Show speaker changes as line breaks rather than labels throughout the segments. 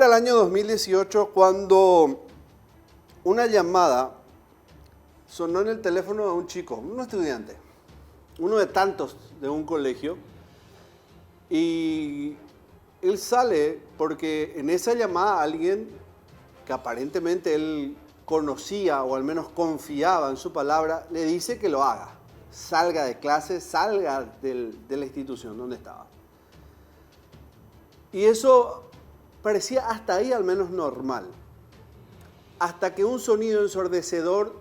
era el año 2018 cuando una llamada sonó en el teléfono de un chico, un estudiante, uno de tantos de un colegio, y él sale porque en esa llamada alguien que aparentemente él conocía o al menos confiaba en su palabra, le dice que lo haga. Salga de clase, salga de la institución donde estaba. Y eso parecía hasta ahí al menos normal. Hasta que un sonido ensordecedor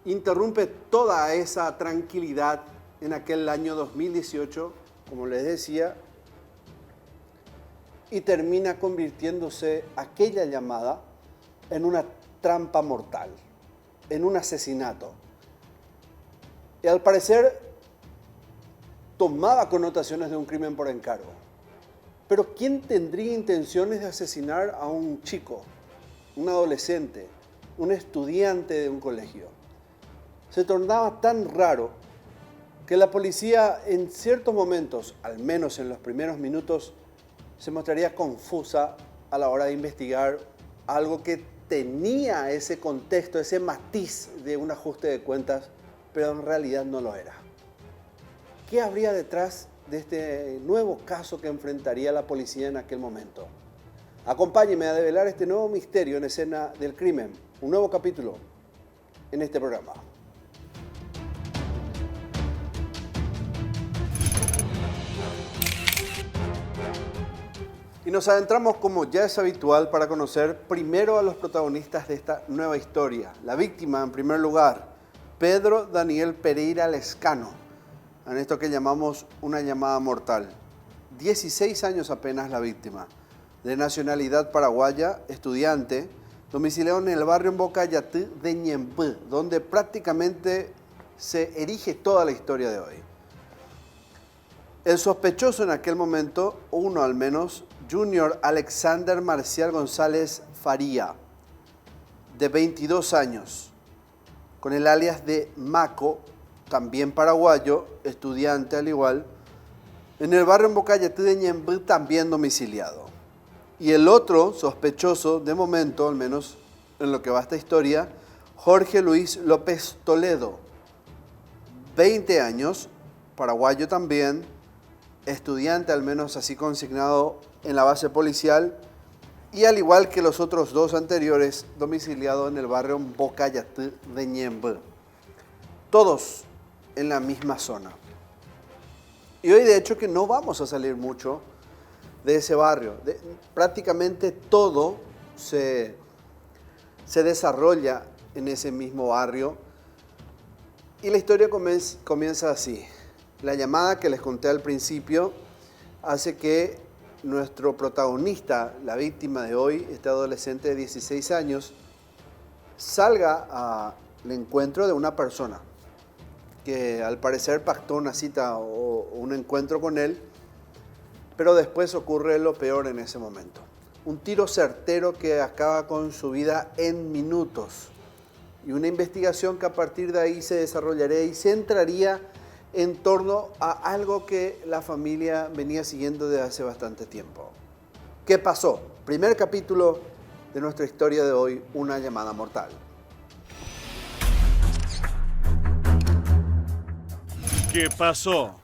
interrumpe toda esa tranquilidad en aquel año 2018, como les decía, y termina convirtiéndose aquella llamada en una trampa mortal, en un asesinato. Y al parecer tomaba connotaciones de un crimen por encargo. Pero ¿quién tendría intenciones de asesinar a un chico, un adolescente, un estudiante de un colegio? Se tornaba tan raro que la policía en ciertos momentos, al menos en los primeros minutos, se mostraría confusa a la hora de investigar algo que tenía ese contexto, ese matiz de un ajuste de cuentas, pero en realidad no lo era. ¿Qué habría detrás de este nuevo caso que enfrentaría la policía en aquel momento? Acompáñenme a develar este nuevo misterio en escena del crimen, un nuevo capítulo en este programa. Y nos adentramos, como ya es habitual, para conocer primero a los protagonistas de esta nueva historia. La víctima, en primer lugar, Pedro Daniel Pereira Lescano, en esto que llamamos una llamada mortal. 16 años apenas la víctima, de nacionalidad paraguaya, estudiante, domiciliado en el barrio Mbocayatí de Ñemby, donde prácticamente se erige toda la historia de hoy. El sospechoso en aquel momento, uno al menos, Junior Alexander Marcial González Faría, de 22 años, con el alias de Maco, también paraguayo, estudiante al igual, en el barrio Mbocayatí de Ñemby, también domiciliado. Y el otro sospechoso, de momento, al menos en lo que va esta historia, Jorge Luis López Toledo, 20 años, paraguayo también, estudiante al menos así consignado en la base policial, y al igual que los otros dos anteriores, domiciliado en el barrio Mbocayatí de Ñemby. Todos en la misma zona. Y hoy de hecho que no vamos a salir mucho de ese barrio. Prácticamente todo se desarrolla en ese mismo barrio. Y la historia comienza así. La llamada que les conté al principio hace que nuestro protagonista, la víctima de hoy, este adolescente de 16 años, salga al encuentro de una persona que al parecer pactó una cita o un encuentro con él, pero después ocurre lo peor en ese momento. Un tiro certero que acaba con su vida en minutos, y una investigación que a partir de ahí se desarrollaría y centraría en torno a algo que la familia venía siguiendo desde hace bastante tiempo. ¿Qué pasó? Primer capítulo de nuestra historia de hoy, una llamada mortal.
¿Qué pasó?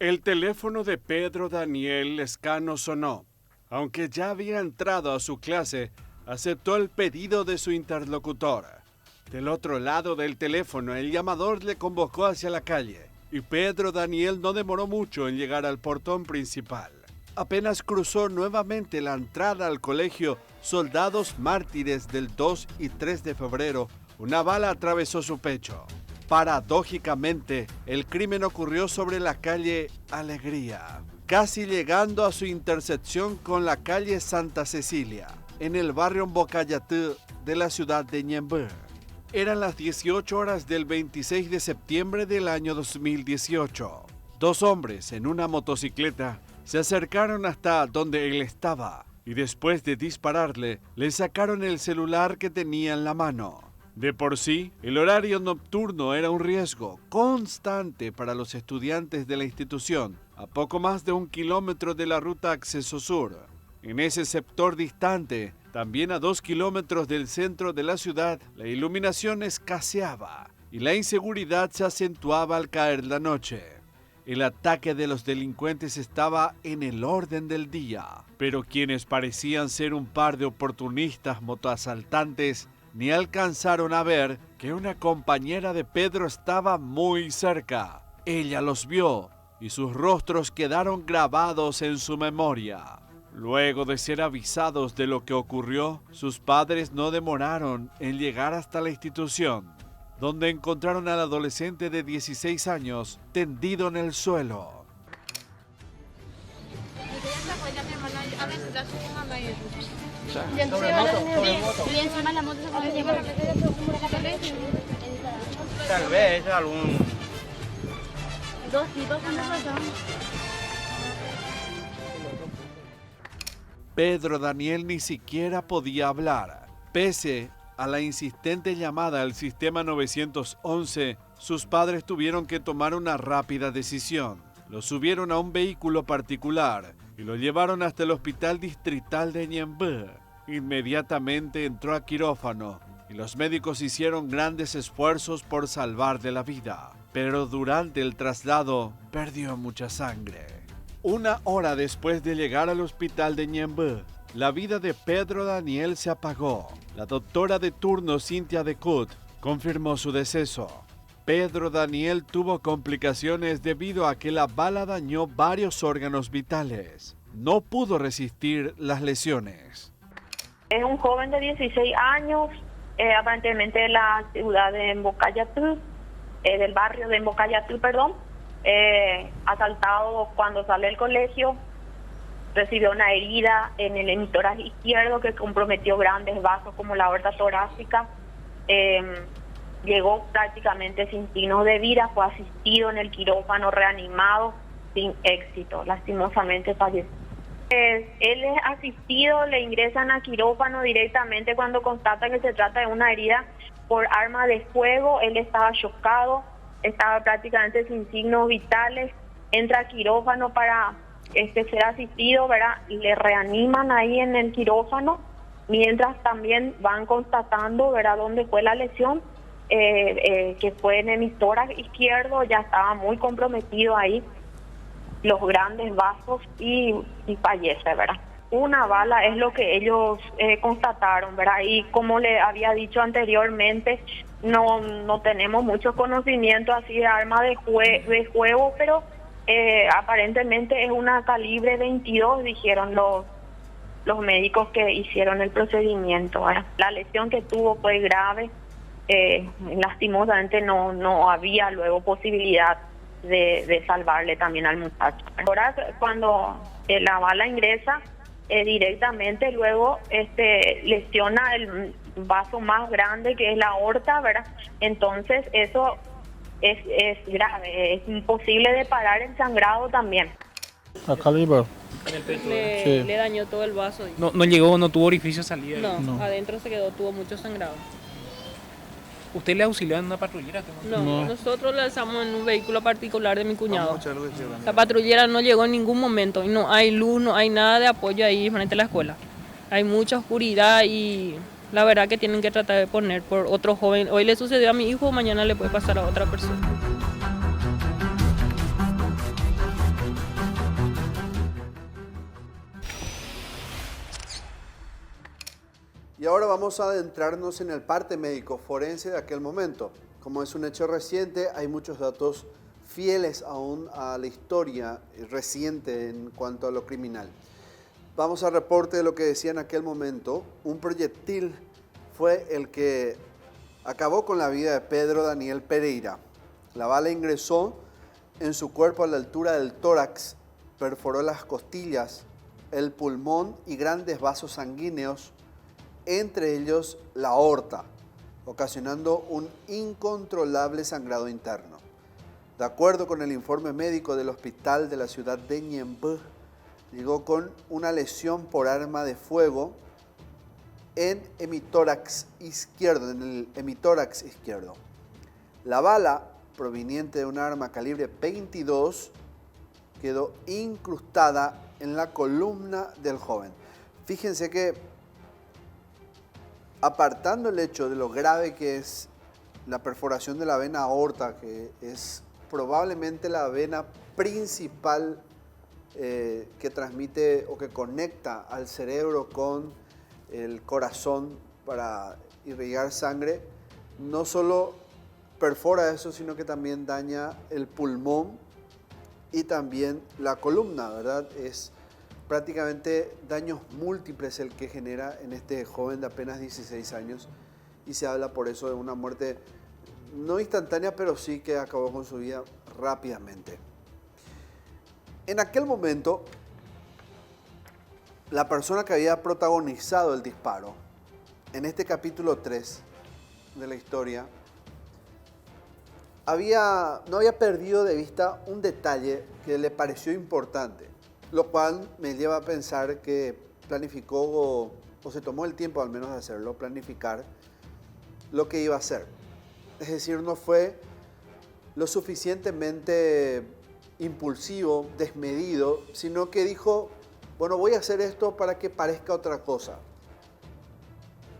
El teléfono de Pedro Daniel Lescano sonó. Aunque ya había entrado a su clase, aceptó el pedido de su interlocutora. Del otro lado del teléfono, el llamador le convocó hacia la calle, y Pedro Daniel no demoró mucho en llegar al portón principal. Apenas cruzó nuevamente la entrada al colegio Soldados Mártires del 2 y 3 de febrero, una bala atravesó su pecho. Paradójicamente, el crimen ocurrió sobre la calle Alegría, casi llegando a su intersección con la calle Santa Cecilia, en el barrio Mbocayatí de la ciudad de Ñemby. Eran las 18 horas del 26 de septiembre del año 2018. Dos hombres en una motocicleta se acercaron hasta donde él estaba y después de dispararle, le sacaron el celular que tenía en la mano. De por sí, el horario nocturno era un riesgo constante para los estudiantes de la institución, a poco más de 1 kilómetro de la ruta Acceso Sur. En ese sector distante, también a 2 kilómetros del centro de la ciudad, la iluminación escaseaba y la inseguridad se acentuaba al caer la noche. El ataque de los delincuentes estaba en el orden del día, pero quienes parecían ser un par de oportunistas motoasaltantes ni alcanzaron a ver que una compañera de Pedro estaba muy cerca. Ella los vio y sus rostros quedaron grabados en su memoria. Luego de ser avisados de lo que ocurrió, sus padres no demoraron en llegar hasta la institución, donde encontraron al adolescente de 16 años tendido en el suelo.
Tal vez algún...
Dos tipos cuando pasaron.
Pedro Daniel ni siquiera podía hablar. Pese a la insistente llamada al sistema 911, sus padres tuvieron que tomar una rápida decisión. Lo subieron a un vehículo particular y lo llevaron hasta el hospital distrital de Ñemby. Inmediatamente entró a quirófano y los médicos hicieron grandes esfuerzos por salvarle la vida. Pero durante el traslado perdió mucha sangre. 1 hora después de llegar al hospital de Ñemby, la vida de Pedro Daniel se apagó. La doctora de turno Cynthia Decut confirmó su deceso. Pedro Daniel tuvo complicaciones debido a que la bala dañó varios órganos vitales. No pudo resistir las lesiones.
Es un joven de 16 años, aparentemente de la ciudad de Embocayatl, del barrio de Embocayatl, asaltado cuando sale del colegio. Recibió una herida en el hemitórax izquierdo que comprometió grandes vasos como la aorta torácica. Llegó prácticamente sin signos de vida, fue asistido en el quirófano, reanimado sin éxito. Lastimosamente falleció. Él es asistido, le ingresan a quirófano directamente cuando constatan que se trata de una herida por arma de fuego. Él estaba chocado, estaba prácticamente sin signos vitales, entra a quirófano para ser asistido, ¿verdad? Le reaniman ahí en el quirófano, mientras también van constatando, ¿verdad?, dónde fue la lesión, que fue en el hemitórax izquierdo. Ya estaba muy comprometido ahí los grandes vasos y fallece, ¿verdad? Una bala es lo que ellos constataron, ¿verdad? Y como le había dicho anteriormente, no tenemos mucho conocimiento así de arma de juego, pero aparentemente es una calibre 22, dijeron los médicos que hicieron el procedimiento, ¿verdad? La lesión que tuvo fue grave, lastimosamente no había luego posibilidad de salvarle también al muchacho. Ahora cuando la bala ingresa directamente, luego lesiona el vaso más grande que es la aorta, ¿verdad? Entonces eso es grave, es imposible de parar el sangrado también.
¿A calibre?
En el pecho.
Le dañó todo el vaso.
No tuvo orificio de salida.
No, adentro se quedó, tuvo mucho sangrado.
¿Usted le auxilió en una patrullera?
No, nosotros le alzamos en un vehículo particular de mi cuñado. La patrullera no llegó en ningún momento y no hay luz, no hay nada de apoyo ahí frente a la escuela. Hay mucha oscuridad y la verdad que tienen que tratar de poner por otro joven. Hoy le sucedió a mi hijo, mañana le puede pasar a otra persona.
Y ahora vamos a adentrarnos en el parte médico forense de aquel momento. Como es un hecho reciente, hay muchos datos fieles aún a la historia reciente en cuanto a lo criminal. Vamos al reporte de lo que decía en aquel momento. Un proyectil fue el que acabó con la vida de Pedro Daniel Pereira. La bala ingresó en su cuerpo a la altura del tórax, perforó las costillas, el pulmón y grandes vasos sanguíneos, entre ellos la aorta, ocasionando un incontrolable sangrado interno. De acuerdo con el informe médico del hospital de la ciudad de Ñemby, llegó con una lesión por arma de fuego en el hemitórax izquierdo. La bala, proveniente de un arma calibre 22, quedó incrustada en la columna del joven. Fíjense que, apartando el hecho de lo grave que es la perforación de la vena aorta, que es probablemente la vena principal que transmite o que conecta al cerebro con el corazón para irrigar sangre, no solo perfora eso, sino que también daña el pulmón y también la columna, ¿verdad? Es prácticamente daños múltiples el que genera en este joven de apenas 16 años y se habla por eso de una muerte no instantánea, pero sí que acabó con su vida rápidamente. En aquel momento, la persona que había protagonizado el disparo, en este capítulo 3 de la historia, no había perdido de vista un detalle que le pareció importante, lo cual me lleva a pensar que planificó o se tomó el tiempo al menos de hacerlo, planificar lo que iba a hacer. Es decir, no fue lo suficientemente impulsivo, desmedido, sino que dijo, bueno, voy a hacer esto para que parezca otra cosa.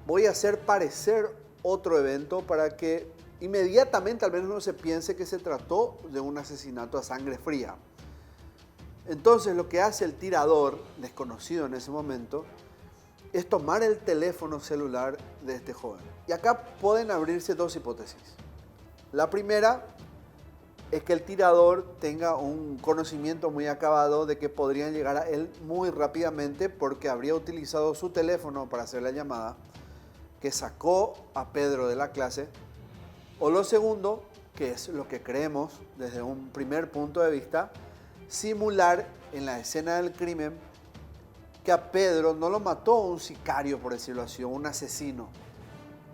Voy a hacer parecer otro evento para que inmediatamente al menos no se piense que se trató de un asesinato a sangre fría. Entonces lo que hace el tirador, desconocido en ese momento, es tomar el teléfono celular de este joven. Y acá pueden abrirse dos hipótesis. La primera es que el tirador tenga un conocimiento muy acabado de que podrían llegar a él muy rápidamente porque habría utilizado su teléfono para hacer la llamada, que sacó a Pedro de la clase. O lo segundo, que es lo que creemos desde un primer punto de vista, simular en la escena del crimen que a Pedro no lo mató un sicario, por decirlo así, un asesino.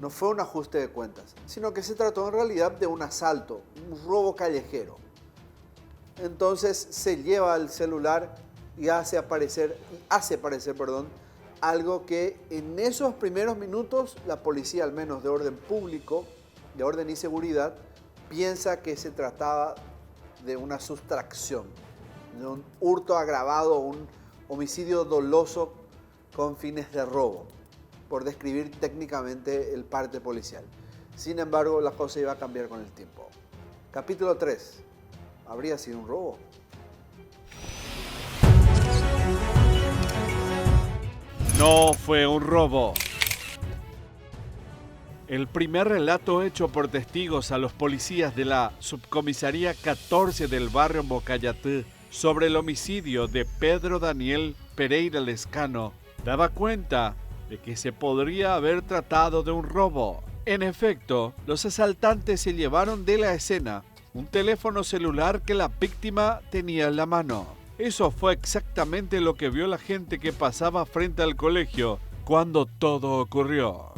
No fue un ajuste de cuentas, sino que se trató en realidad de un asalto, un robo callejero. Entonces se lleva el celular y hace parecer, algo que en esos primeros minutos la policía, al menos de orden público, de orden y seguridad, piensa que se trataba de una sustracción, de un hurto agravado, un homicidio doloso con fines de robo, por describir técnicamente el parte policial. Sin embargo, la cosa iba a cambiar con el tiempo. Capítulo 3. ¿Habría sido un robo?
No fue un robo. El primer relato hecho por testigos a los policías de la subcomisaría 14 del barrio Mocayatú sobre el homicidio de Pedro Daniel Pereira Lescano daba cuenta de que se podría haber tratado de un robo. En efecto, los asaltantes se llevaron de la escena un teléfono celular que la víctima tenía en la mano. Eso fue exactamente lo que vio la gente que pasaba frente al colegio cuando todo ocurrió.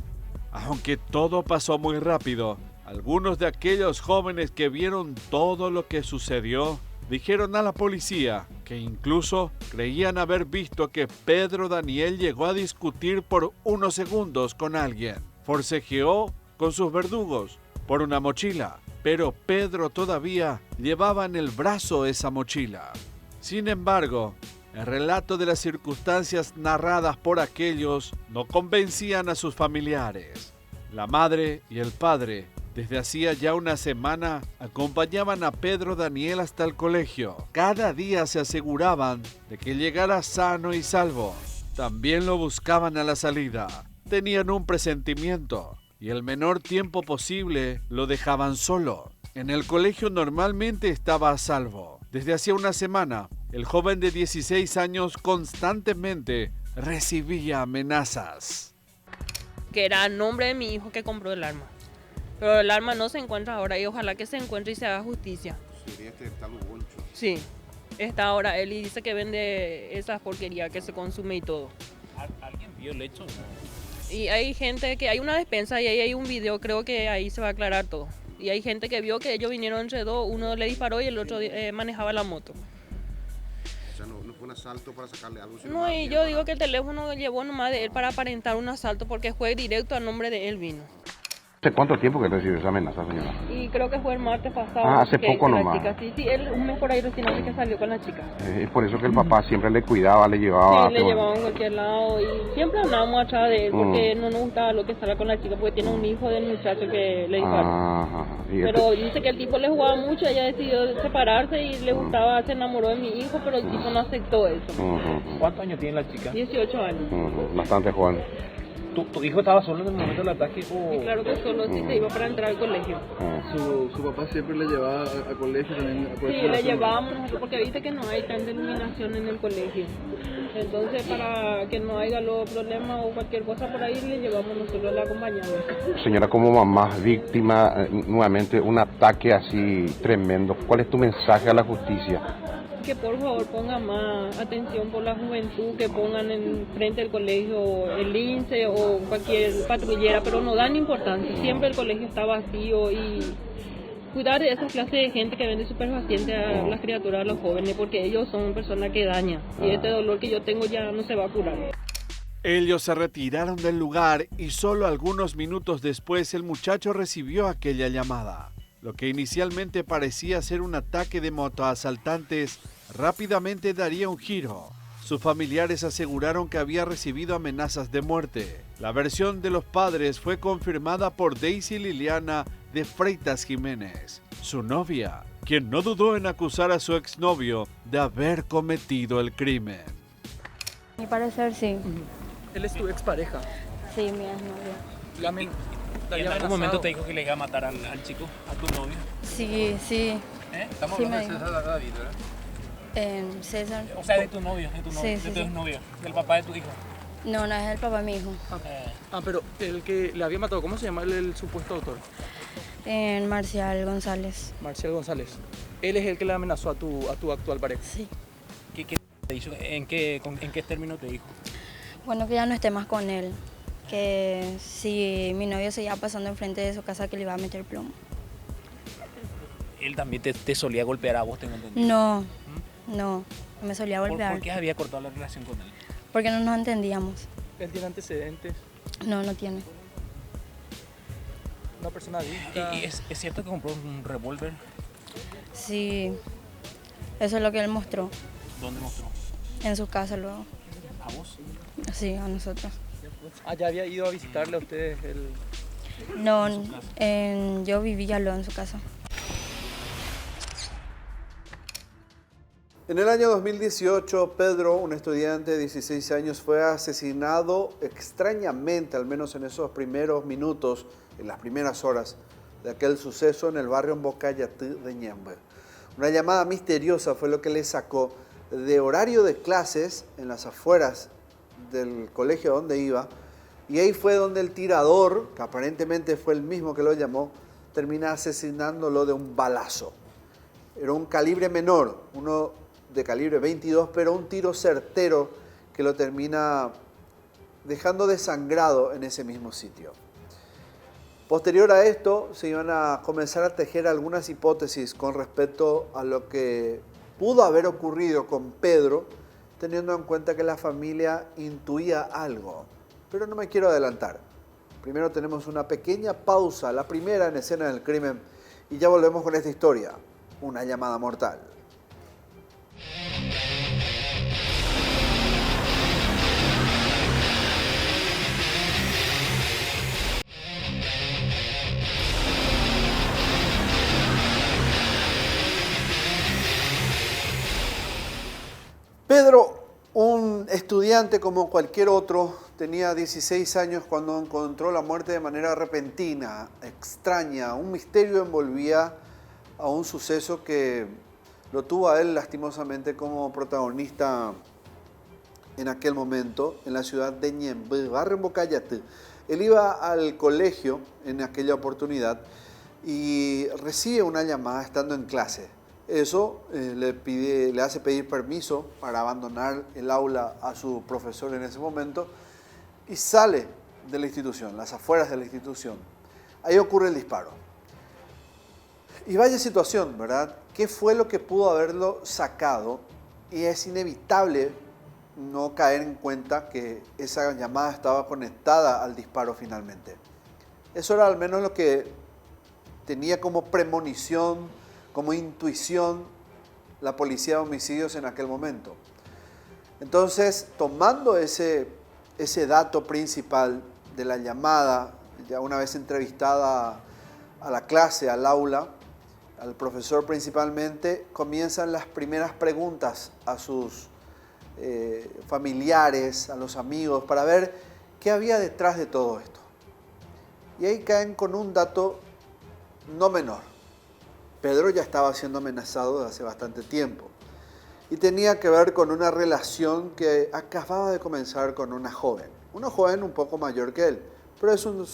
Aunque todo pasó muy rápido, algunos de aquellos jóvenes que vieron todo lo que sucedió dijeron a la policía que incluso creían haber visto que Pedro Daniel llegó a discutir por unos segundos con alguien. Forcejeó con sus verdugos por una mochila, pero Pedro todavía llevaba en el brazo esa mochila. Sin embargo, el relato de las circunstancias narradas por aquellos no convencían a sus familiares. La madre y el padre, desde hacía ya una semana, acompañaban a Pedro Daniel hasta el colegio. Cada día se aseguraban de que llegara sano y salvo. También lo buscaban a la salida. Tenían un presentimiento y el menor tiempo posible lo dejaban solo. En el colegio normalmente estaba a salvo. Desde hacía una semana, el joven de 16 años constantemente recibía amenazas.
Que era a nombre de mi hijo que compró el arma. Pero el arma no se encuentra ahora y ojalá que se encuentre y se haga justicia.
Sería este tal Goncho.
Sí, está ahora él y dice que vende esas porquerías que se consume y todo.
¿Alguien vio el hecho? No.
Y hay gente que hay una despensa y ahí hay un video, creo que ahí se va a aclarar todo. Y hay gente que vio que ellos vinieron entre dos, uno le disparó y el otro manejaba la moto.
O sea, no fue un asalto para sacarle algo. Sino
No,
más
y
bien
yo
para-
digo que el teléfono llevó nomás de él para aparentar un asalto porque fue directo a nombre de él vino.
¿Hace cuánto tiempo que recibe esa amenaza, señora?
Y creo que fue el martes pasado.
Ah, hace poco
la
nomás.
chica, sí, él un mes por ahí recién hace que salió con la chica.
Es por eso que el papá siempre le cuidaba, le llevaba...
Sí, le llevaba a cualquier lado y siempre andábamos atrás de él porque no nos gustaba lo que salga con la chica porque tiene un hijo del muchacho que le disparó.
Ajá.
Pero dice que el tipo le jugaba mucho, ella decidió separarse y le gustaba, se enamoró de mi hijo, pero el tipo no aceptó eso.
¿Cuántos años tiene la chica?
18 años.
Bastante joven.
¿Tu hijo estaba solo en el momento del ataque?
Y claro que solo si se iba para entrar al colegio.
Su papá siempre le llevaba a colegio también.
Sí, le llevábamos nosotros porque viste que no hay tanta iluminación en el colegio. Entonces para que no haya los problemas o cualquier cosa por ahí le llevamos nosotros, la acompañamos.
Señora, como mamá víctima, nuevamente un ataque así tremendo, ¿cuál es tu mensaje a la justicia?
Que por favor pongan más atención por la juventud, que pongan en frente del colegio el lince o cualquier patrullera, pero no dan importancia, siempre el colegio está vacío y cuidar de esa clase de gente que vende superfaciente a las criaturas, a los jóvenes, porque ellos son personas que dañan y este dolor que yo tengo ya no se va a curar.
Ellos se retiraron del lugar y solo algunos minutos después el muchacho recibió aquella llamada. Lo que inicialmente parecía ser un ataque de motoasaltantes rápidamente daría un giro. Sus familiares aseguraron que había recibido amenazas de muerte. La versión de los padres fue confirmada por Daisy Liliana de Freitas Jiménez, su novia, quien no dudó en acusar a su exnovio de haber cometido el crimen.
A mi parecer sí.
Él es tu expareja.
Sí, mi exnovio.
¿En algún momento te dijo que le iba a matar al chico, a tu novio?
Sí.
Estamos
Sí,
hablando de
me
César David, ¿verdad?
César.
O sea, de tu novio,
Sí,
de tu
sí.
exnovio, del papá de tu hijo.
No, no es el papá de mi hijo.
Pero el que le había matado, ¿cómo se llama el supuesto autor?
Marcial González.
Marcial González. Él es el que le amenazó a tu actual pareja.
Sí.
¿Qué te dijo? ¿En qué término te dijo?
Bueno, que ya no esté más con él. Que si mi novio seguía pasando enfrente de su casa que le iba a meter plomo.
Él también te solía golpear a vos, tengo entendido.
No me solía golpear.
¿Por qué había cortado la relación con él?
Porque no nos entendíamos.
Él tiene antecedentes,
No tiene.
una persona adicta.
¿Y es cierto que compró un revólver?
Sí, eso es lo que él mostró
¿Dónde mostró?
en su casa luego.
¿A vos?
Sí, a nosotros.
¿Ya había ido a visitarle a ustedes?
No, yo vivía luego en su casa.
En el año 2018, Pedro, un estudiante de 16 años, fue asesinado extrañamente, al menos en esos primeros minutos, en las primeras horas de aquel suceso en el barrio Mbocayatí de Ñembe. Una llamada misteriosa fue lo que le sacó de horario de clases en las afueras del colegio donde iba, y ahí fue donde el tirador, que aparentemente fue el mismo que lo llamó, termina asesinándolo de un balazo. Era un calibre menor, uno de calibre 22, pero un tiro certero que lo termina dejando desangrado en ese mismo sitio. Posterior a esto, se iban a comenzar a tejer algunas hipótesis con respecto a lo que pudo haber ocurrido con Pedro, teniendo en cuenta que la familia intuía algo. Pero no me quiero adelantar. Primero tenemos una pequeña pausa, la primera en escena del crimen, y ya volvemos con esta historia, una llamada mortal. Pedro, un estudiante como cualquier otro, tenía 16 años cuando encontró la muerte de manera repentina, extraña. Un misterio envolvía a un suceso que lo tuvo a él lastimosamente como protagonista en aquel momento en la ciudad de Ñembe, barrio Mbocayatí. Él iba al colegio en aquella oportunidad y recibe una llamada estando en clase. Eso le hace pedir permiso para abandonar el aula a su profesor en ese momento y sale de la institución, las afueras de la institución. Ahí ocurre el disparo. Y vaya situación, ¿verdad? ¿Qué fue lo que pudo haberlo sacado? Y es inevitable no caer en cuenta que esa llamada estaba conectada al disparo finalmente. Eso era al menos lo que tenía como premonición, como intuición la policía de homicidios en aquel momento. Entonces, tomando ese dato principal de la llamada, ya una vez entrevistada a la clase, al aula, al profesor principalmente, comienzan las primeras preguntas a sus familiares, a los amigos, para ver qué había detrás de todo esto. Y ahí caen con un dato no menor. Pedro ya estaba siendo amenazado desde hace bastante tiempo y tenía que ver con una relación que acababa de comenzar con una joven un poco mayor que él, pero eso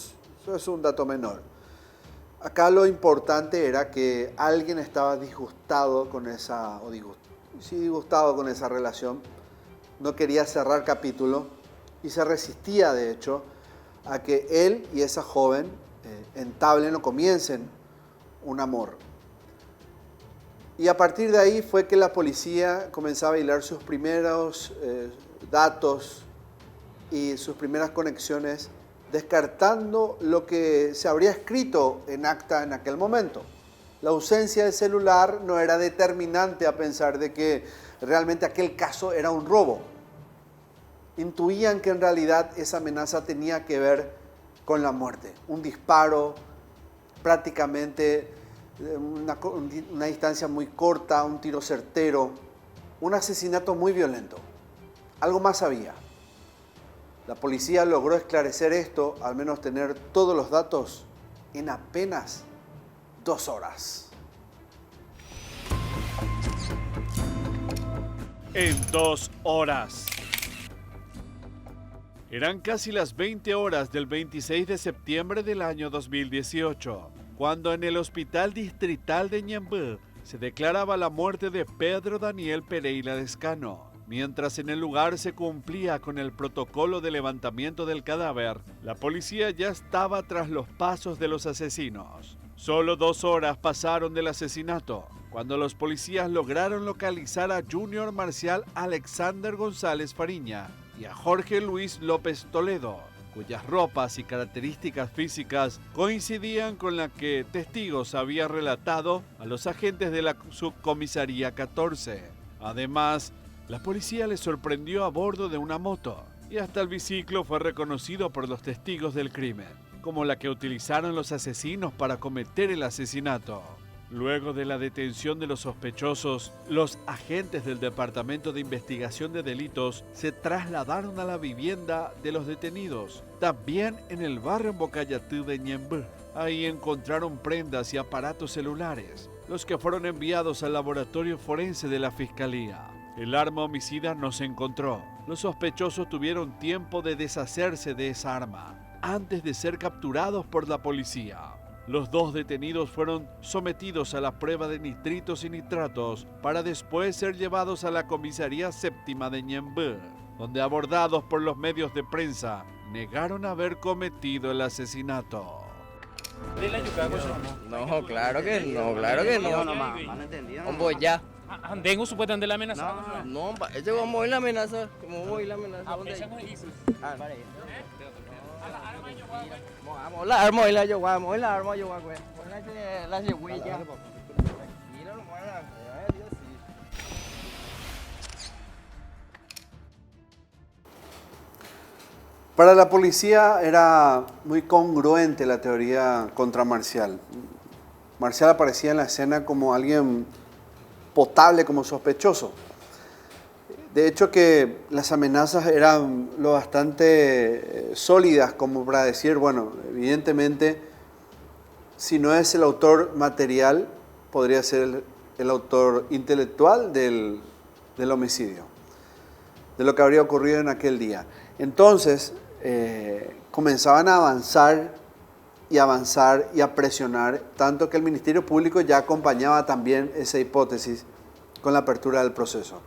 es un dato menor. Acá lo importante era que alguien estaba disgustado con esa relación, no quería cerrar capítulo y se resistía, de hecho, a que él y esa joven entablen o comiencen un amor. Y a partir de ahí fue que la policía comenzaba a hilar sus primeros datos y sus primeras conexiones, descartando lo que se habría escrito en acta en aquel momento. La ausencia de celular no era determinante a pensar de que realmente aquel caso era un robo. Intuían que en realidad esa amenaza tenía que ver con la muerte. Un disparo prácticamente una distancia muy corta, un tiro certero, un asesinato muy violento. Algo más había. La policía logró esclarecer esto, al menos tener todos los datos, en apenas 2 horas.
En 2 horas. Eran casi las 20 horas del 26 de septiembre del año 2018, cuando en el Hospital Distrital de Ñemby se declaraba la muerte de Pedro Daniel Pereira Lescano. Mientras en el lugar se cumplía con el protocolo de levantamiento del cadáver, la policía ya estaba tras los pasos de los asesinos. Solo 2 horas pasaron del asesinato, cuando los policías lograron localizar a Junior Marcial Alexander González Fariña y a Jorge Luis López Toledo, cuyas ropas y características físicas coincidían con la que testigos habían relatado a los agentes de la subcomisaría 14. Además, la policía les sorprendió a bordo de una moto y hasta el biciclo fue reconocido por los testigos del crimen, como la que utilizaron los asesinos para cometer el asesinato. Luego de la detención de los sospechosos, los agentes del Departamento de Investigación de Delitos se trasladaron a la vivienda de los detenidos, también en el barrio Bocayatú de Ñemby. Ahí encontraron prendas y aparatos celulares, los que fueron enviados al laboratorio forense de la Fiscalía. El arma homicida no se encontró. Los sospechosos tuvieron tiempo de deshacerse de esa arma antes de ser capturados por la policía. Los 2 detenidos fueron sometidos a la prueba de nitritos y nitratos para después ser llevados a la comisaría séptima de Ñemby, donde, abordados por los medios de prensa, negaron haber cometido el asesinato.
No, claro que no. Hombre, ya.
Andengo supuestamente la amenaza.
No, ese vamos a ir la amenaza. Vamos a ir la amenaza. Vamos la arma y la yo, vamos la arma yo, la cebolla.
Para la policía era muy congruente la teoría contra Marcial. Marcial aparecía en la escena como alguien potable, como sospechoso. De hecho que las amenazas eran lo bastante sólidas como para decir, bueno, evidentemente, si no es el autor material, podría ser el autor intelectual del homicidio, de lo que habría ocurrido en aquel día. Entonces, comenzaban a avanzar y a presionar, tanto que el Ministerio Público ya acompañaba también esa hipótesis con la apertura del proceso.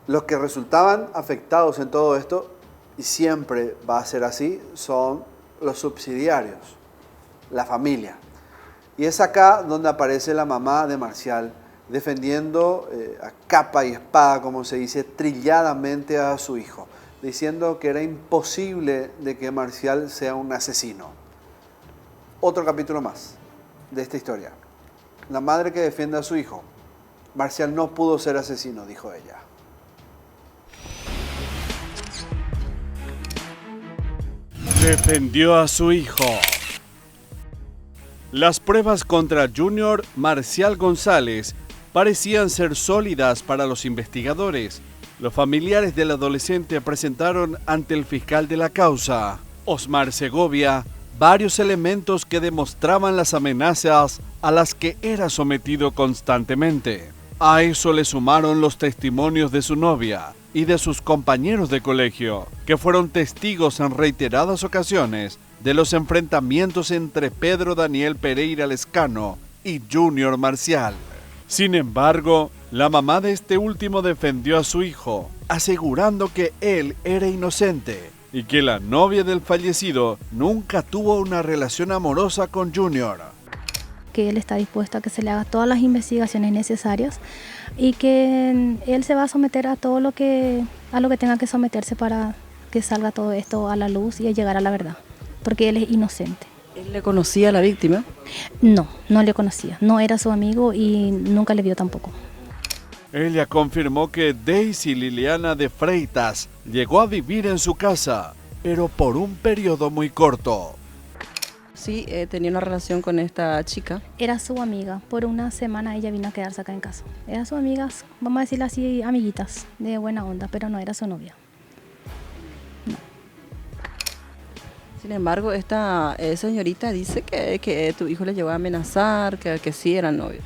Los que resultaban afectados en todo esto, y siempre va a ser así, son los subsidiarios, la familia. Y es acá donde aparece la mamá de Marcial, defendiendo a capa y espada, como se dice, trilladamente a su hijo. diciendo que era imposible de que Marcial sea un asesino. Otro capítulo más de esta historia. La madre que defiende a su hijo. Marcial no pudo ser asesino, dijo ella.
Defendió a su hijo. Las pruebas contra Junior Marcial González parecían ser sólidas para los investigadores. Los familiares del adolescente presentaron ante el fiscal de la causa, Osmar Segovia, varios elementos que demostraban las amenazas a las que era sometido constantemente. A eso le sumaron los testimonios de su novia y de sus compañeros de colegio, que fueron testigos en reiteradas ocasiones de los enfrentamientos entre Pedro Daniel Pereira Lescano y Junior Marcial. Sin embargo, la mamá de este último defendió a su hijo, asegurando que él era inocente y que la novia del fallecido nunca tuvo una relación amorosa con Junior.
Que él está dispuesto a que se le haga todas las investigaciones necesarias y que él se va a someter a todo lo que tenga que someterse para que salga todo esto a la luz y a llegar a la verdad, porque él es inocente.
¿Él le conocía a la víctima?
No, no le conocía, no era su amigo y nunca le vio tampoco.
Ella confirmó que Daisy Liliana de Freitas llegó a vivir en su casa, pero por un periodo muy corto.
Sí, tenía una relación con esta chica.
Era su amiga, por una semana ella vino a quedarse acá en casa. Eran sus amigas, vamos a decirle así, amiguitas, de buena onda, pero no era su novia. No.
Sin embargo, esta señorita dice que tu hijo le llegó a amenazar, que sí eran novios.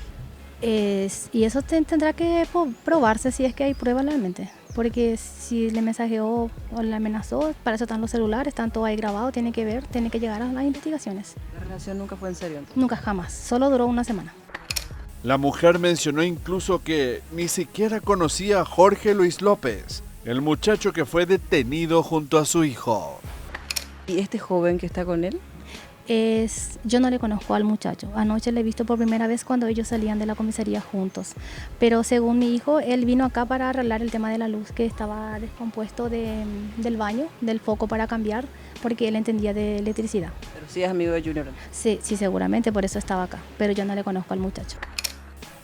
Y eso tendrá que probarse si es que hay pruebas realmente. Porque si le mensajeó o le amenazó, para eso están los celulares, están todo ahí grabado, tiene que ver, tiene que llegar a las investigaciones.
¿La relación nunca fue en serio entonces?
Nunca, jamás, solo duró una semana.
La mujer mencionó incluso que ni siquiera conocía a Jorge Luis López, el muchacho que fue detenido junto a su hijo.
¿Y este joven que está con él?
Yo no le conozco al muchacho. Anoche le he visto por primera vez cuando ellos salían de la comisaría juntos. Pero según mi hijo, él vino acá para arreglar el tema de la luz, que estaba descompuesto del baño, del foco para cambiar, porque él entendía de electricidad.
Pero sí es amigo de Junior.
Sí, seguramente, por eso estaba acá. Pero yo no le conozco al muchacho.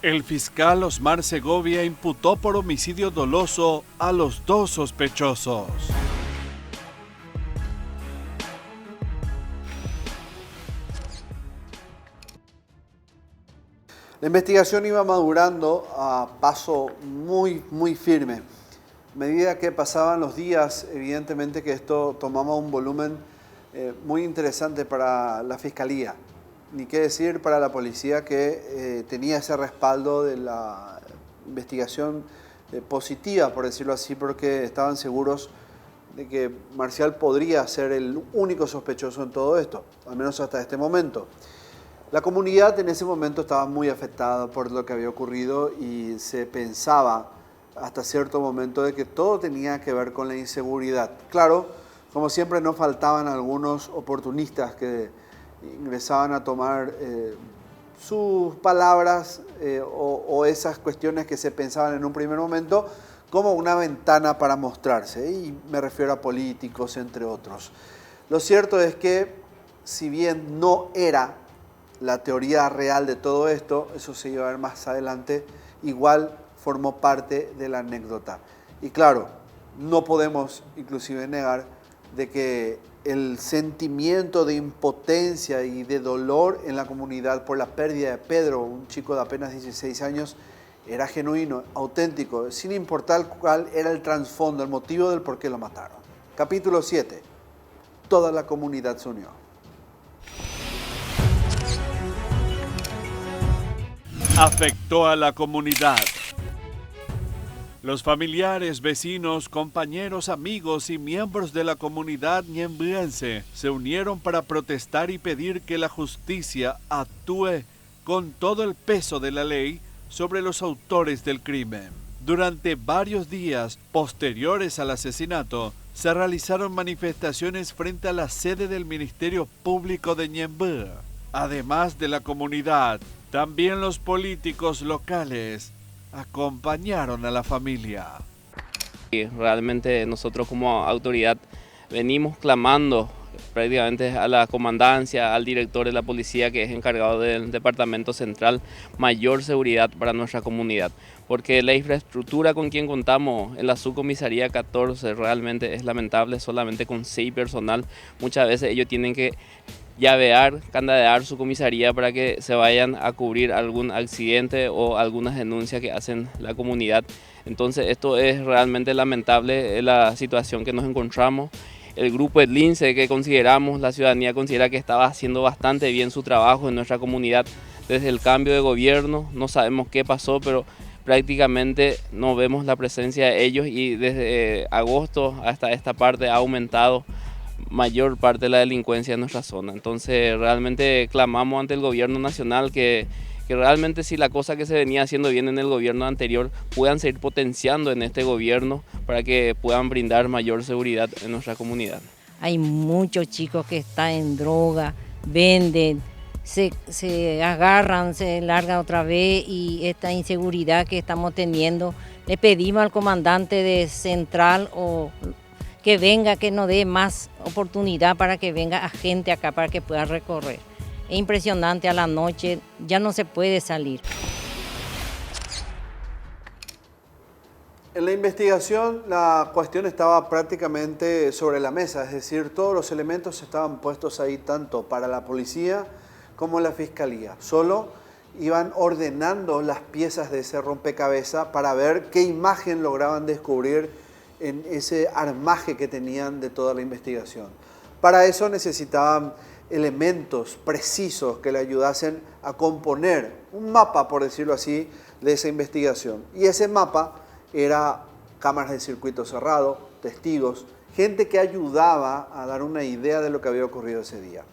El fiscal Osmar Segovia imputó por homicidio doloso a los dos sospechosos.
La investigación iba madurando a paso muy firme. A medida que pasaban los días, evidentemente que esto tomaba un volumen muy interesante para la Fiscalía. Ni qué decir para la policía que tenía ese respaldo de la investigación positiva, por decirlo así, porque estaban seguros de que Marcial podría ser el único sospechoso en todo esto, al menos hasta este momento. La comunidad en ese momento estaba muy afectada por lo que había ocurrido y se pensaba hasta cierto momento de que todo tenía que ver con la inseguridad. Claro, como siempre no faltaban algunos oportunistas que ingresaban a tomar sus palabras o esas cuestiones que se pensaban en un primer momento como una ventana para mostrarse, y me refiero a políticos, entre otros. Lo cierto es que, si bien no era la teoría real de todo esto, eso se iba a ver más adelante, igual formó parte de la anécdota. Y claro, no podemos inclusive negar de que el sentimiento de impotencia y de dolor en la comunidad por la pérdida de Pedro, un chico de apenas 16 años, era genuino, auténtico, sin importar cuál era el trasfondo, el motivo del por qué lo mataron. Capítulo 7. Toda la comunidad se unió.
Afectó a la comunidad. Los familiares, vecinos, compañeros, amigos y miembros de la comunidad ñembuense se unieron para protestar y pedir que la justicia actúe con todo el peso de la ley sobre los autores del crimen. Durante varios días posteriores al asesinato, se realizaron manifestaciones frente a la sede del Ministerio Público de Ñemby. Además de la comunidad, también los políticos locales acompañaron a la familia.
Y realmente nosotros como autoridad venimos clamando prácticamente a la comandancia, al director de la policía que es encargado del departamento central, mayor seguridad para nuestra comunidad. Porque la infraestructura con quien contamos en la subcomisaría 14 realmente es lamentable, solamente con 6 personal. Muchas veces ellos tienen que llavear, candadear su comisaría para que se vayan a cubrir algún accidente o algunas denuncias que hacen la comunidad. Entonces esto es realmente lamentable, la situación que nos encontramos. El grupo El Lince, que consideramos, la ciudadanía considera que estaba haciendo bastante bien su trabajo en nuestra comunidad desde el cambio de gobierno. No sabemos qué pasó, pero prácticamente no vemos la presencia de ellos y desde agosto hasta esta parte ha aumentado mayor parte de la delincuencia en nuestra zona. Entonces realmente clamamos ante el gobierno nacional que realmente si la cosa que se venía haciendo bien en el gobierno anterior puedan seguir potenciando en este gobierno para que puedan brindar mayor seguridad en nuestra comunidad.
Hay muchos chicos que están en droga, venden, se agarran, se largan otra vez y esta inseguridad que estamos teniendo, le pedimos al comandante de Central o que venga, que nos dé más oportunidad para que venga gente acá para que pueda recorrer. Es impresionante, a la noche ya no se puede salir.
En la investigación la cuestión estaba prácticamente sobre la mesa, es decir, todos los elementos estaban puestos ahí tanto para la policía como la fiscalía. Solo iban ordenando las piezas de ese rompecabezas para ver qué imagen lograban descubrir en ese armaje que tenían de toda la investigación. Para eso necesitaban elementos precisos que le ayudasen a componer un mapa, por decirlo así, de esa investigación. Y ese mapa era cámaras de circuito cerrado, testigos, gente que ayudaba a dar una idea de lo que había ocurrido ese día.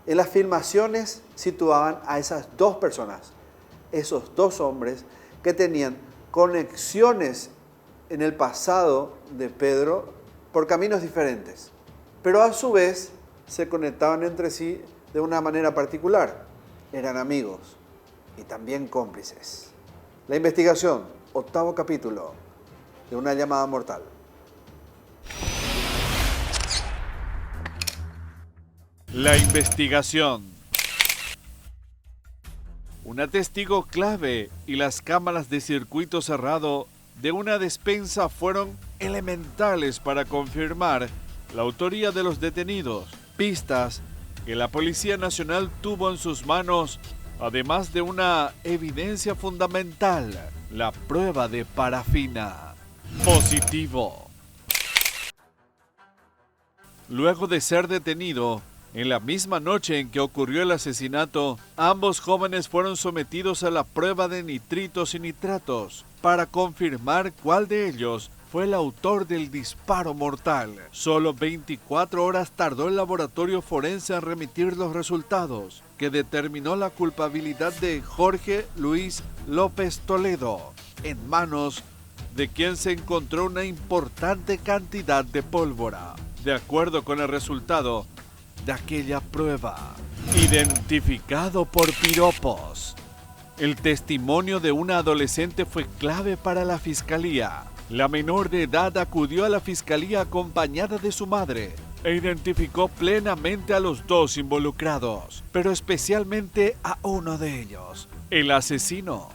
En las filmaciones situaban a esas dos personas, esos dos hombres que tenían conexiones en el pasado de Pedro por caminos diferentes, pero a su vez se conectaban entre sí de una manera particular. Eran amigos y también cómplices. La investigación, 8º capítulo de Una llamada mortal.
La investigación. Una testigo clave y las cámaras de circuito cerrado de una despensa fueron elementales para confirmar la autoría de los detenidos. Pistas que la Policía Nacional tuvo en sus manos, además de una evidencia fundamental, la prueba de parafina. Positivo. Luego de ser detenido, en la misma noche en que ocurrió el asesinato, ambos jóvenes fueron sometidos a la prueba de nitritos y nitratos para confirmar cuál de ellos fue el autor del disparo mortal. Solo 24 horas tardó el laboratorio forense en remitir los resultados, que determinó la culpabilidad de Jorge Luis López Toledo, en manos de quien se encontró una importante cantidad de pólvora. De acuerdo con el resultado de aquella prueba, identificado por piropos, el testimonio de una adolescente fue clave para la fiscalía. La menor de edad acudió a la fiscalía acompañada de su madre e identificó plenamente a los dos involucrados, pero especialmente a uno de ellos, el asesino.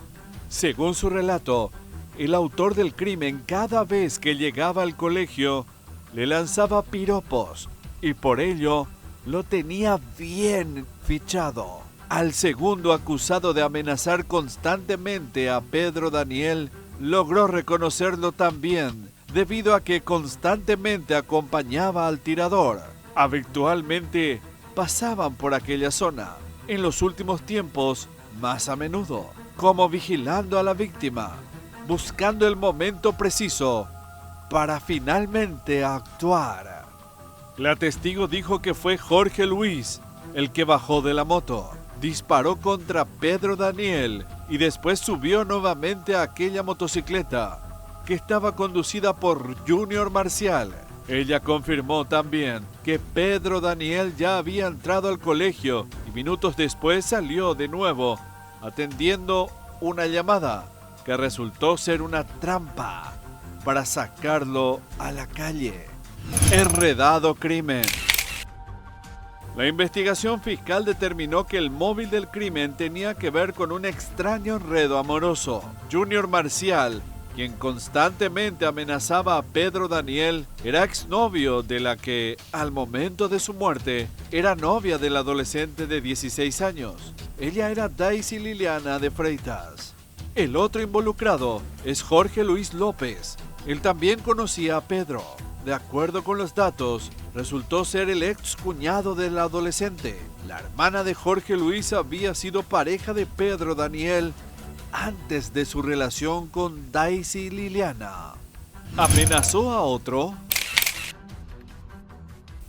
Según su relato, el autor del crimen cada vez que llegaba al colegio le lanzaba piropos y por ello lo tenía bien fichado. Al segundo acusado de amenazar constantemente a Pedro Daniel, logró reconocerlo también, debido a que constantemente acompañaba al tirador. Habitualmente pasaban por aquella zona, en los últimos tiempos más a menudo, como vigilando a la víctima, buscando el momento preciso para finalmente actuar. La testigo dijo que fue Jorge Luis el que bajó de la moto, disparó contra Pedro Daniel y después subió nuevamente a aquella motocicleta que estaba conducida por Junior Marcial. Ella confirmó también que Pedro Daniel ya había entrado al colegio y minutos después salió de nuevo atendiendo una llamada que resultó ser una trampa. para sacarlo a la calle. Enredado crimen. La investigación fiscal determinó que el móvil del crimen tenía que ver con un extraño enredo amoroso. Junior Marcial, quien constantemente amenazaba a Pedro Daniel, era exnovio de la que, al momento de su muerte, era novia del adolescente de 16 años. Ella era Daisy Liliana de Freitas. El otro involucrado es Jorge Luis López. Él también conocía a Pedro. De acuerdo con los datos, resultó ser el ex cuñado del adolescente. La hermana de Jorge Luis había sido pareja de Pedro Daniel antes de su relación con Daisy Liliana. ¿Amenazó a otro?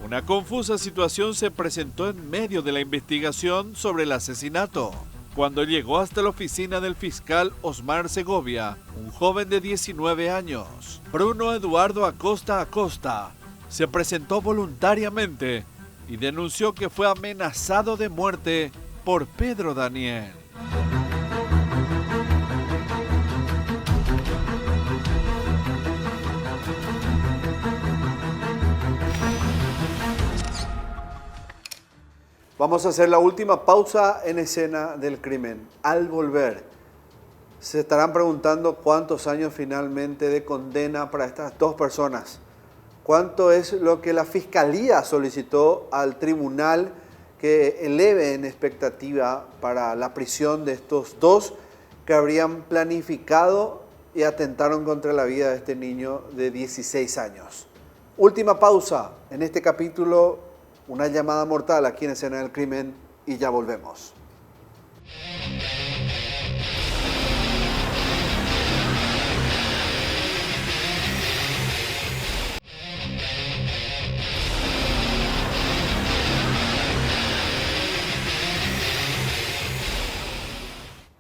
Una confusa situación se presentó en medio de la investigación sobre el asesinato. Cuando llegó hasta la oficina del fiscal Osmar Segovia, un joven de 19 años, Bruno Eduardo Acosta, se presentó voluntariamente y denunció que fue amenazado de muerte por Pedro Daniel.
Vamos a hacer la última pausa en escena del crimen. Al volver, se estarán preguntando cuántos años finalmente de condena para estas dos personas. ¿Cuánto es lo que la Fiscalía solicitó al tribunal que eleve en expectativa para la prisión de estos dos que habrían planificado y atentaron contra la vida de este niño de 16 años? Última pausa en este capítulo. Una llamada mortal aquí en Escena del Crimen y ya volvemos.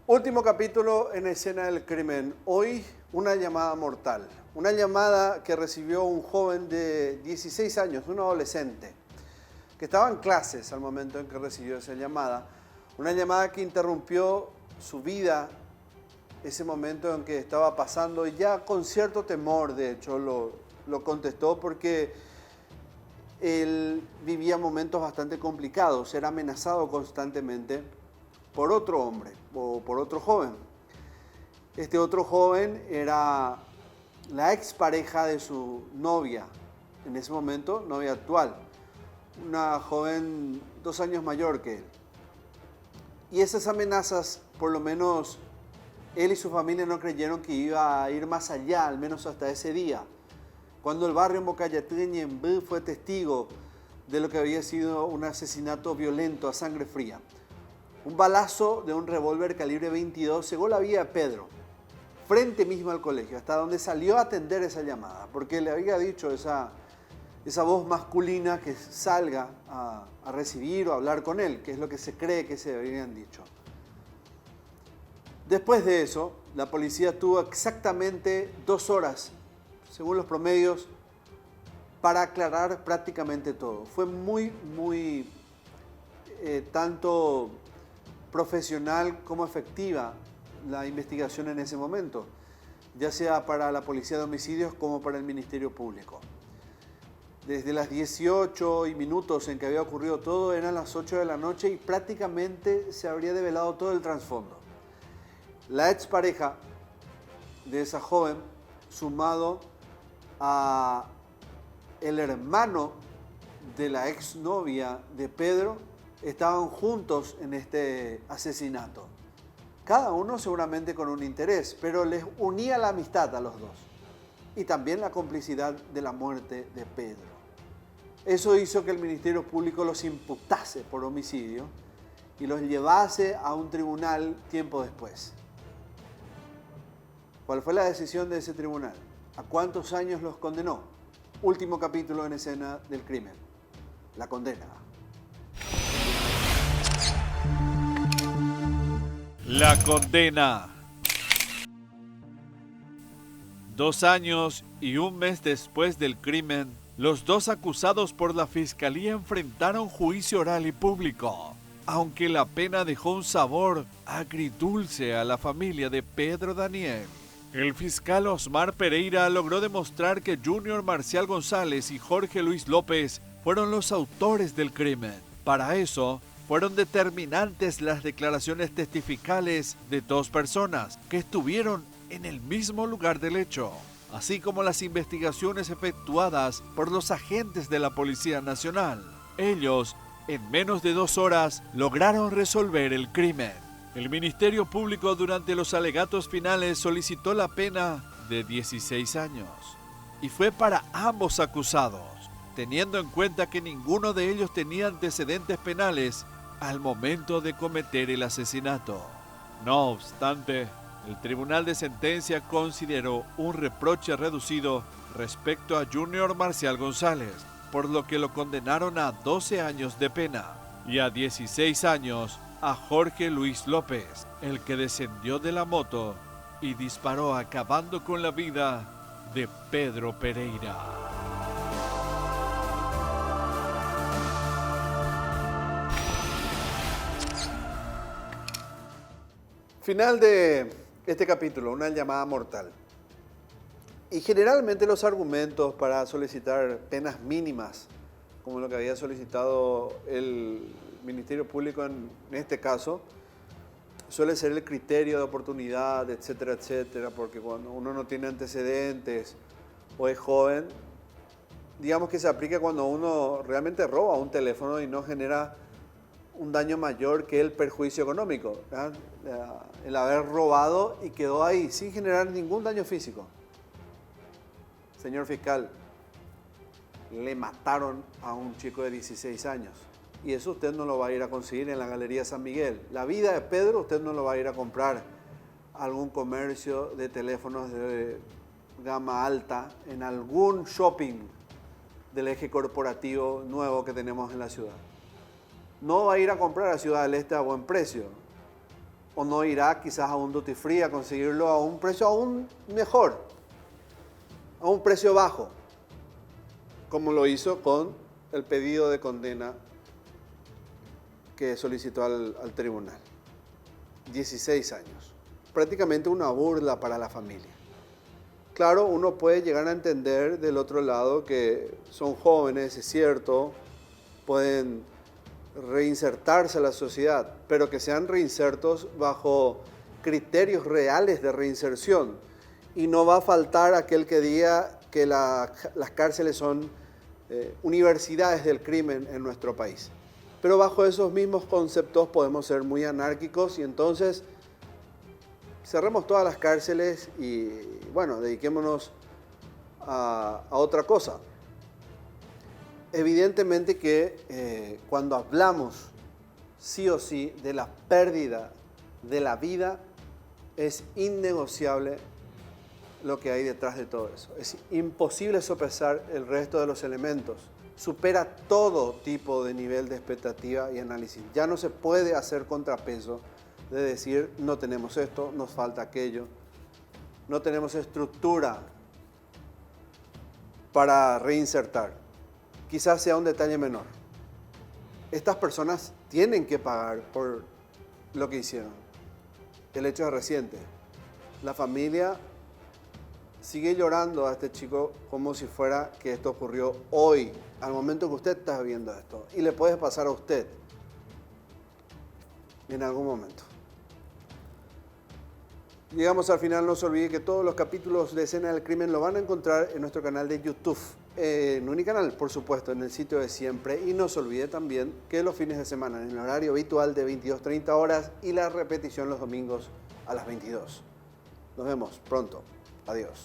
Último capítulo en Escena del Crimen. Hoy una llamada mortal. Una llamada que recibió un joven de 16 años, un adolescente, que estaba en clases al momento en que recibió esa llamada. Una llamada que interrumpió su vida, ese momento en que estaba pasando, y ya con cierto temor, de hecho, lo contestó porque él vivía momentos bastante complicados, era amenazado constantemente por otro hombre o por otro joven. Este otro joven era la expareja de su novia, en ese momento novia actual. Una joven 2 años mayor que él. Y esas amenazas, por lo menos él y su familia no creyeron que iba a ir más allá, al menos hasta ese día, cuando el barrio Mocayatén y Embú fue testigo de lo que había sido un asesinato violento a sangre fría. Un balazo de un revólver calibre 22 cegó la vida de Pedro, frente mismo al colegio, hasta donde salió a atender esa llamada, porque le había dicho esa voz masculina que salga a recibir o a hablar con él, que es lo que se cree que se habrían dicho. Después de eso, la policía tuvo exactamente 2 horas, según los promedios, para aclarar prácticamente todo. Fue muy tanto profesional como efectiva la investigación en ese momento, ya sea para la Policía de Homicidios como para el Ministerio Público. Desde las 18 y minutos en que había ocurrido todo, eran las 8 de la noche y prácticamente se habría develado todo el trasfondo. La expareja de esa joven, sumado a el hermano de la exnovia de Pedro, estaban juntos en este asesinato. Cada uno seguramente con un interés, pero les unía la amistad a los dos. Y también la complicidad de la muerte de Pedro. Eso hizo que el Ministerio Público los imputase por homicidio y los llevase a un tribunal tiempo después. ¿Cuál fue la decisión de ese tribunal? ¿A cuántos años los condenó? Último capítulo en Escena del Crimen. La condena.
La condena. 2 años y 1 mes después del crimen, los dos acusados por la Fiscalía enfrentaron juicio oral y público, aunque la pena dejó un sabor agridulce a la familia de Pedro Daniel. El fiscal Osmar Pereira logró demostrar que Junior Marcial González y Jorge Luis López fueron los autores del crimen. Para eso, fueron determinantes las declaraciones testificales de dos personas que estuvieron en el mismo lugar del hecho, así como las investigaciones efectuadas por los agentes de la Policía Nacional. Ellos, en menos de 2 horas, lograron resolver el crimen. El Ministerio Público durante los alegatos finales solicitó la pena de 16 años y fue para ambos acusados, teniendo en cuenta que ninguno de ellos tenía antecedentes penales al momento de cometer el asesinato. No obstante, el Tribunal de Sentencia consideró un reproche reducido respecto a Junior Marcial González, por lo que lo condenaron a 12 años de pena y a 16 años a Jorge Luis López, el que descendió de la moto y disparó acabando con la vida de Pedro Pereira.
Final de este capítulo, una llamada mortal. Y generalmente los argumentos para solicitar penas mínimas, como lo que había solicitado el Ministerio Público en este caso, suele ser el criterio de oportunidad, etcétera, etcétera, porque cuando uno no tiene antecedentes o es joven, digamos que se aplica cuando uno realmente roba un teléfono y no genera un daño mayor que el perjuicio económico, ¿verdad? El haber robado y quedó ahí sin generar ningún daño físico. Señor fiscal, le mataron a un chico de 16 años y eso usted no lo va a ir a conseguir en la Galería San Miguel. La vida de Pedro usted no lo va a ir a comprar a algún comercio de teléfonos de gama alta en algún shopping del eje corporativo nuevo que tenemos en la ciudad. No va a ir a comprar a Ciudad del Este a buen precio. O no irá quizás a un duty free a conseguirlo a un precio aún mejor, a un precio bajo, como lo hizo con el pedido de condena que solicitó al tribunal. 16 años. Prácticamente una burla para la familia. Claro, uno puede llegar a entender del otro lado que son jóvenes, es cierto, pueden reinsertarse a la sociedad, pero que sean reinsertos bajo criterios reales de reinserción. Y no va a faltar aquel que diga que las cárceles son universidades del crimen en nuestro país. Pero bajo esos mismos conceptos podemos ser muy anárquicos y entonces cerremos todas las cárceles y, bueno, dediquémonos a otra cosa. Evidentemente que cuando hablamos sí o sí de la pérdida de la vida, es innegociable lo que hay detrás de todo eso. Es imposible sopesar el resto de los elementos. Supera todo tipo de nivel de expectativa y análisis. Ya no se puede hacer contrapeso de decir no tenemos esto, nos falta aquello, no tenemos estructura para reinsertar. Quizás sea un detalle menor. Estas personas tienen que pagar por lo que hicieron. El hecho es reciente. La familia sigue llorando a este chico como si fuera que esto ocurrió hoy, al momento que usted está viendo esto. Y le puede pasar a usted en algún momento. Llegamos al final, no se olvide que todos los capítulos de Escena del Crimen lo van a encontrar en nuestro canal de YouTube. En Unicanal, por supuesto, en el sitio de siempre. Y no se olvide también que los fines de semana, en el horario habitual de 22:30 horas y la repetición los domingos a las 22. Nos vemos pronto. Adiós.